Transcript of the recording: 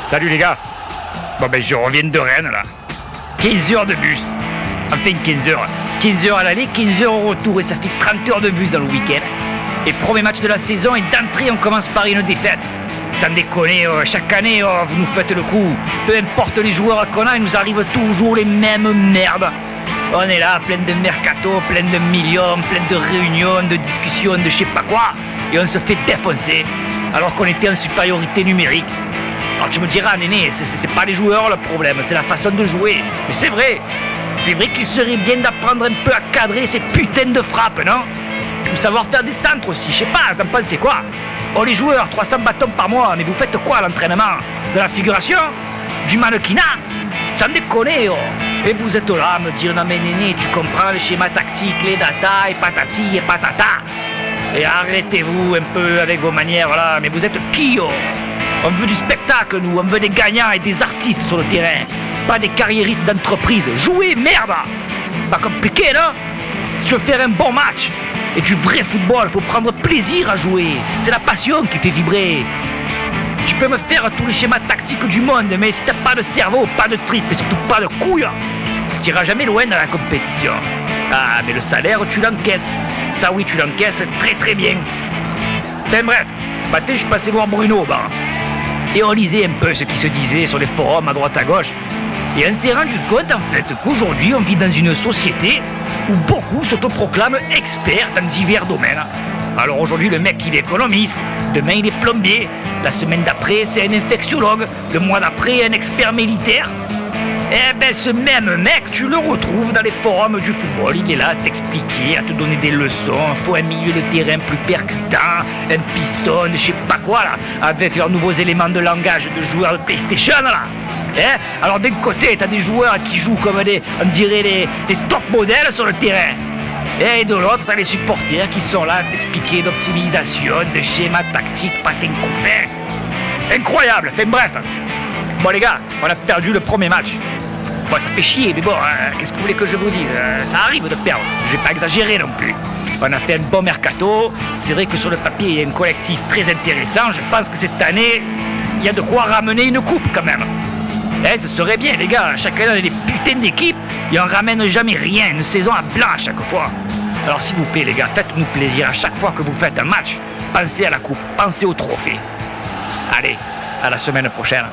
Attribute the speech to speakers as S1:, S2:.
S1: Salut les gars. Bon ben je reviens de Rennes là. 15 heures de bus. Enfin 15 heures. 15 heures à l'aller, 15 heures au retour et ça fait 30 heures de bus dans le week-end. Et premier match de la saison et d'entrée on commence par une défaite. Sans déconner, chaque année vous nous faites le coup. Peu importe les joueurs qu'on a, il nous arrive toujours les mêmes merdes. On est là, plein de mercato, plein de millions, plein de réunions, de discussions, de je sais pas quoi. Et on se fait défoncer, alors qu'on était en supériorité numérique. Alors tu me diras, Néné, c'est pas les joueurs le problème, c'est la façon de jouer. Mais c'est vrai qu'il serait bien d'apprendre un peu à cadrer ces putains de frappes, non? Ou savoir faire des centres aussi, je sais pas, vous en pensez quoi? Oh les joueurs, 300 bâtons par mois, mais vous faites quoi à l'entraînement? De la figuration? Du mannequinat? Sans déconner, oh. Et vous êtes là à me dire, non mais Néné, tu comprends les schémas tactiques, les datas, et patati et patata. Et arrêtez-vous un peu avec vos manières là, mais vous êtes qui, oh? On veut du spectacle, nous, on veut des gagnants et des artistes sur le terrain. Pas des carriéristes d'entreprise. Jouez, merde! Pas compliqué, non? Si tu veux faire un bon match et du vrai football, il faut prendre plaisir à jouer. C'est la passion qui fait vibrer. Tu peux me faire tous les schémas tactiques du monde, mais si t'as pas de cerveau, pas de tripes et surtout pas de couilles, tu iras jamais loin dans la compétition. Ah, mais le salaire, tu l'encaisses. Ça oui, tu l'encaisses très très bien. Enfin bref, ce matin, je suis passé voir Bruno au bar. Et on lisait un peu ce qui se disait sur les forums à droite à gauche. Et on s'est rendu compte en fait qu'aujourd'hui on vit dans une société où beaucoup s'autoproclament experts dans divers domaines. Alors aujourd'hui le mec il est économiste, demain il est plombier, la semaine d'après c'est un infectiologue, le mois d'après un expert militaire. Eh ben ce même mec tu le retrouves dans les forums du football, il est là à t'expliquer, à te donner des leçons, il faut un milieu de terrain plus percutant, un piston, je sais pas quoi là, avec leurs nouveaux éléments de langage de joueurs de PlayStation là. Alors d'un côté t'as des joueurs qui jouent comme on dirait les top modèles sur le terrain. Et de l'autre t'as les supporters qui sont là à t'expliquer d'optimisation, de schémas tactiques, patins couffins. Incroyable, enfin bref. Bon les gars, on a perdu le premier match. Bon ça fait chier, mais bon, qu'est-ce que vous voulez que je vous dise? Ça arrive de perdre, je vais pas exagérer non plus. On a fait un bon mercato, c'est vrai que sur le papier il y a un collectif très intéressant, je pense que cette année, il y a de quoi ramener une coupe quand même. Ce serait bien les gars, chaque année on a des putains d'équipes et on ramène jamais rien, une saison à blanc à chaque fois. Alors s'il vous plaît les gars, faites-nous plaisir à chaque fois que vous faites un match, pensez à la coupe, pensez au trophée. Allez, à la semaine prochaine.